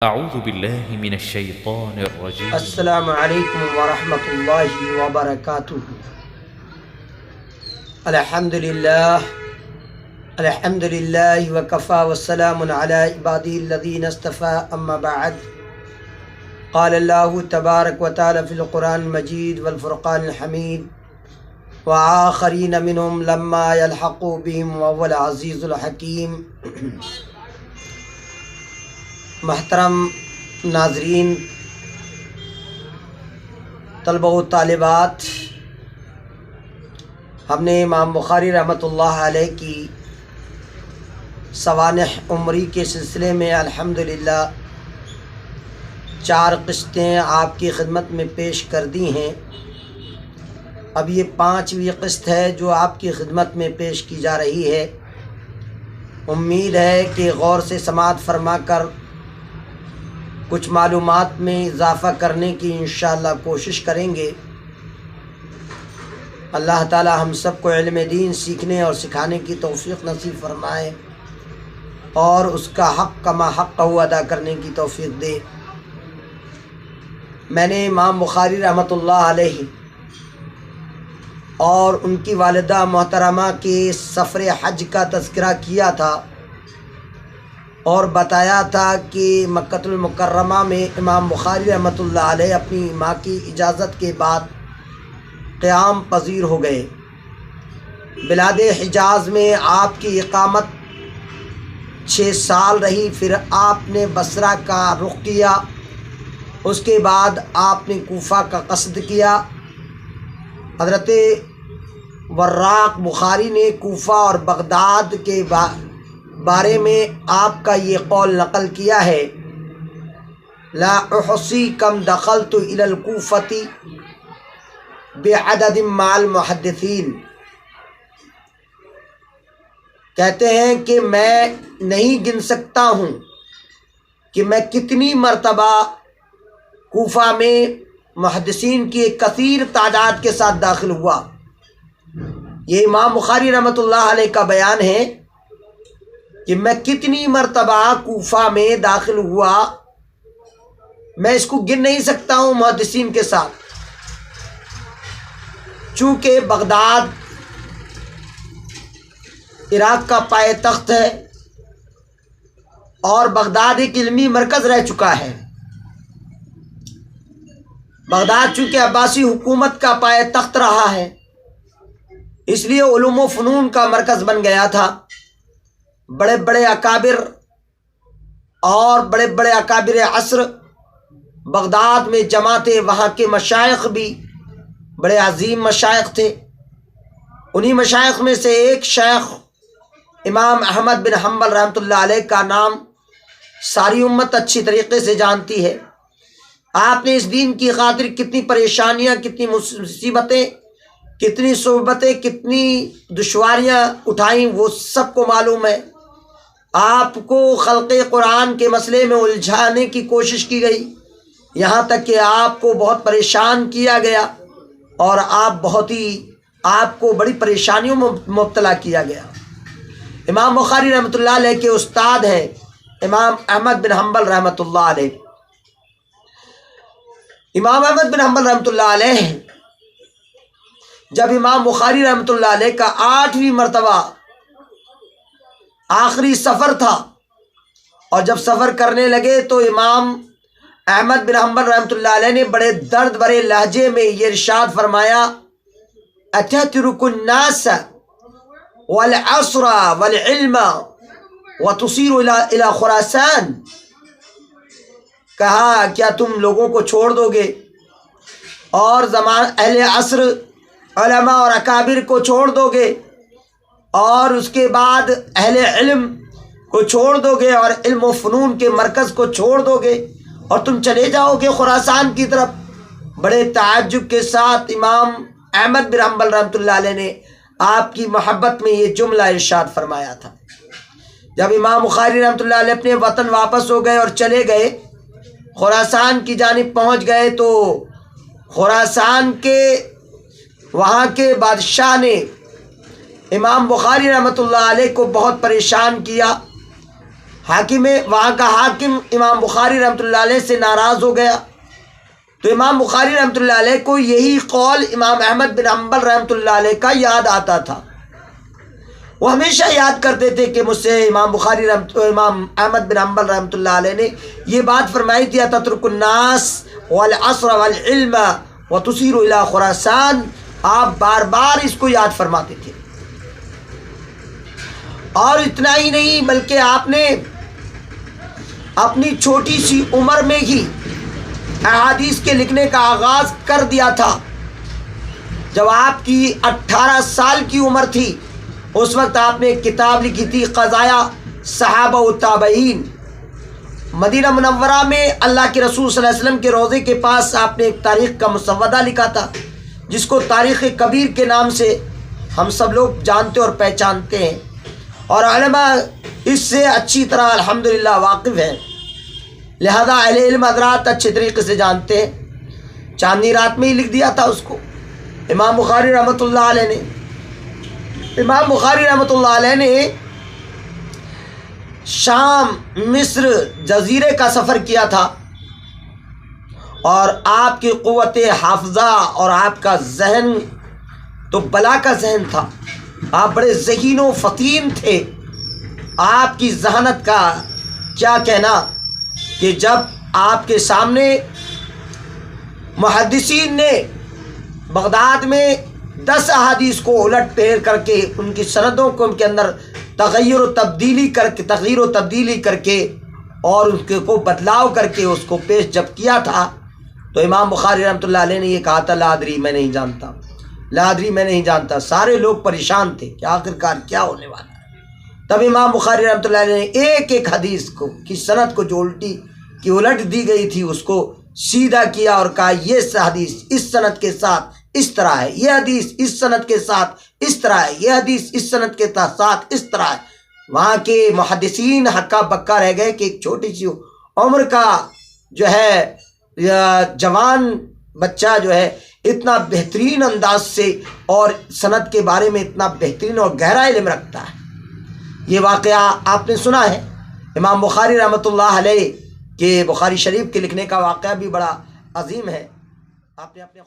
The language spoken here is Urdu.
اعوذ باللہ من الشیطان الرجیم۔ السلام علیکم ورحمۃ اللہ وبرکاتہ۔ الحمد للہ وکفی والسلام علی عبادہ الذین اصطفی، اما بعد۔ قال اللہ تبارک و تعالی فی القرآن المجید والفرقان الحمید، وآخرین منہم لما یلحقوا بہم وہو العزیز الحکیم۔ محترم ناظرین، طلبہ و طالبات، ہم نے امام بخاری رحمۃ اللہ علیہ کی سوانح عمری کے سلسلے میں الحمدللہ 4 قسطیں آپ کی خدمت میں پیش کر دی ہیں۔ اب یہ 5ویں قسط ہے جو آپ کی خدمت میں پیش کی جا رہی ہے۔ امید ہے کہ غور سے سماعت فرما کر کچھ معلومات میں اضافہ کرنے کی انشاءاللہ کوشش کریں گے۔ اللہ تعالی ہم سب کو علم دین سیکھنے اور سکھانے کی توفیق نصیب فرمائے اور اس کا حق کما حق ادا کرنے کی توفیق دے۔ میں نے امام بخاری رحمۃ اللہ علیہ اور ان کی والدہ محترمہ کے سفر حج کا تذکرہ کیا تھا اور بتایا تھا کہ مکہ المکرمہ میں امام بخاری رحمۃ اللہ علیہ اپنی ماں کی اجازت کے بعد قیام پذیر ہو گئے۔ بلاد حجاز میں آپ کی اقامت 6 سال رہی، پھر آپ نے بصرہ کا رخ کیا، اس کے بعد آپ نے کوفہ کا قصد کیا۔ حضرت وراق بخاری نے کوفہ اور بغداد کے بارے میں آپ کا یہ قول نقل کیا ہے: لا احصی کم دخلت الی الکوفۃ بعدد مع المحدثین۔ کہتے ہیں کہ میں نہیں گن سکتا ہوں کہ میں کتنی مرتبہ کوفہ میں محدثین کی ایک کثیر تعداد کے ساتھ داخل ہوا۔ یہ امام بخاری رحمۃ اللہ علیہ کا بیان ہے کہ میں کتنی مرتبہ کوفہ میں داخل ہوا، میں اس کو گن نہیں سکتا ہوں محدثین کے ساتھ۔ چونکہ بغداد عراق کا پائے تخت ہے اور بغداد ایک علمی مرکز رہ چکا ہے۔ بغداد چونکہ عباسی حکومت کا پائے تخت رہا ہے، اس لیے علوم و فنون کا مرکز بن گیا تھا۔ بڑے بڑے اکابر اور بڑے بڑے اکابر عصر بغداد میں جمع تھے۔ وہاں کے مشائخ بھی بڑے عظیم مشائخ تھے۔ انہی مشائخ میں سے ایک شیخ امام احمد بن حنبل رحمۃ اللہ علیہ کا نام ساری امت اچھی طریقے سے جانتی ہے۔ آپ نے اس دین کی خاطر کتنی پریشانیاں، کتنی مصیبتیں، کتنی صعوبتیں، کتنی دشواریاں اٹھائیں، وہ سب کو معلوم ہے۔ آپ کو خلق قرآن کے مسئلے میں الجھانے کی کوشش کی گئی، یہاں تک کہ آپ کو بہت پریشان کیا گیا اور آپ کو بڑی پریشانیوں میں مبتلا کیا گیا۔ امام بخاری رحمۃ اللہ علیہ کے استاد ہیں امام احمد بن حنبل رحمۃ اللہ علیہ۔ امام احمد بن حنبل رحمۃ اللہ علیہ جب امام بخاری رحمۃ اللہ علیہ کا 8ویں مرتبہ آخری سفر تھا اور جب سفر کرنے لگے تو امام احمد بن حنبل رحمۃ اللہ علیہ نے بڑے درد بھرے لہجے میں یہ ارشاد فرمایا: اتترک الناس والعصر والعلم وتصیر الى خراسان۔ کہا کیا تم لوگوں کو چھوڑ دو گے اور اہل عصر، علماء اور اکابر کو چھوڑ دو گے اور اس کے بعد اہل علم کو چھوڑ دو گے اور علم و فنون کے مرکز کو چھوڑ دو گے اور تم چلے جاؤ گے خراسان کی طرف؟ بڑے تعجب کے ساتھ امام احمد بن حنبل رحمۃ اللہ علیہ نے آپ کی محبت میں یہ جملہ ارشاد فرمایا تھا۔ جب امام بخاری رحمۃ اللہ علیہ اپنے وطن واپس ہو گئے اور چلے گئے، خراسان کی جانب پہنچ گئے، تو خراسان کے وہاں کے بادشاہ نے امام بخاری رحمۃ اللہ علیہ کو بہت پریشان کیا۔ وہاں کا حاکم امام بخاری رحمۃ اللہ علیہ سے ناراض ہو گیا، تو امام بخاری رحمۃ اللہ علیہ کو یہی قول امام احمد بن حنبل رحمۃ اللہ علیہ کا یاد آتا تھا۔ وہ ہمیشہ یاد کرتے تھے کہ مجھ سے امام احمد بن حنبل رحمۃ اللہ علیہ نے یہ بات فرمائی تھی، تترک الناس والعصر والعلم وتصیر الی خراسان۔ آپ بار بار اس کو یاد فرماتے تھے، اور اتنا ہی نہیں بلکہ آپ نے اپنی چھوٹی سی عمر میں ہی احادیث کے لکھنے کا آغاز کر دیا تھا۔ جب آپ کی 18 سال کی عمر تھی اس وقت آپ نے ایک کتاب لکھی تھی، قضایا صحابہ و تابعین۔ مدینہ منورہ میں اللہ کے رسول صلی اللہ علیہ وسلم کے روضے کے پاس آپ نے ایک تاریخ کا مسودہ لکھا تھا، جس کو تاریخ کبیر کے نام سے ہم سب لوگ جانتے اور پہچانتے ہیں، اور علماء اس سے اچھی طرح الحمدللہ واقف ہیں، لہذا اہل علم حضرات اچھے طریقے سے جانتے ہیں۔ چاندنی رات میں ہی لکھ دیا تھا اس کو امام بخاری رحمۃ اللہ علیہ نے۔ امام بخاری رحمۃ اللہ علیہ نے شام، مصر، جزیرے کا سفر کیا تھا، اور آپ کی قوت حافظہ اور آپ کا ذہن تو بلا کا ذہن تھا، آپ بڑے ذہین و فطین تھے۔ آپ کی ذہانت کا کیا کہنا کہ جب آپ کے سامنے محدثین نے بغداد میں 10 احادیث کو الٹ پھیر کر کے ان کی سندوں کو ان کے اندر تغیر و تبدیلی کر کے اور ان کے کو بدلاؤ کر کے اس کو پیش جب کیا تھا، تو امام بخاری رحمۃ اللہ علیہ نے یہ کہا تھا، لا ادری میں نہیں جانتا۔ سارے لوگ پریشان تھے کہ آخرکار کیا ہونے والا ہے۔ تب امام بخاری رحمۃ اللہ علیہ نے ایک ایک حدیث کو کی سند کو جو الٹ دی گئی تھی اس کو سیدھا کیا اور کہا یہ حدیث اس سند کے ساتھ اس طرح ہے، یہ حدیث اس سند کے ساتھ اس طرح ہے، یہ حدیث اس سند کے ساتھ اس طرح ہے۔ وہاں کے محدثین ہکا بکا رہ گئے کہ ایک چھوٹی سی عمر کا جو ہے جوان بچہ جو ہے اتنا بہترین انداز سے اور سند کے بارے میں اتنا بہترین اور گہرا علم رکھتا ہے۔ یہ واقعہ آپ نے سنا ہے، امام بخاری رحمۃ اللہ علیہ کے بخاری شریف کے لکھنے کا واقعہ بھی بڑا عظیم ہے۔ آپ نے اپنے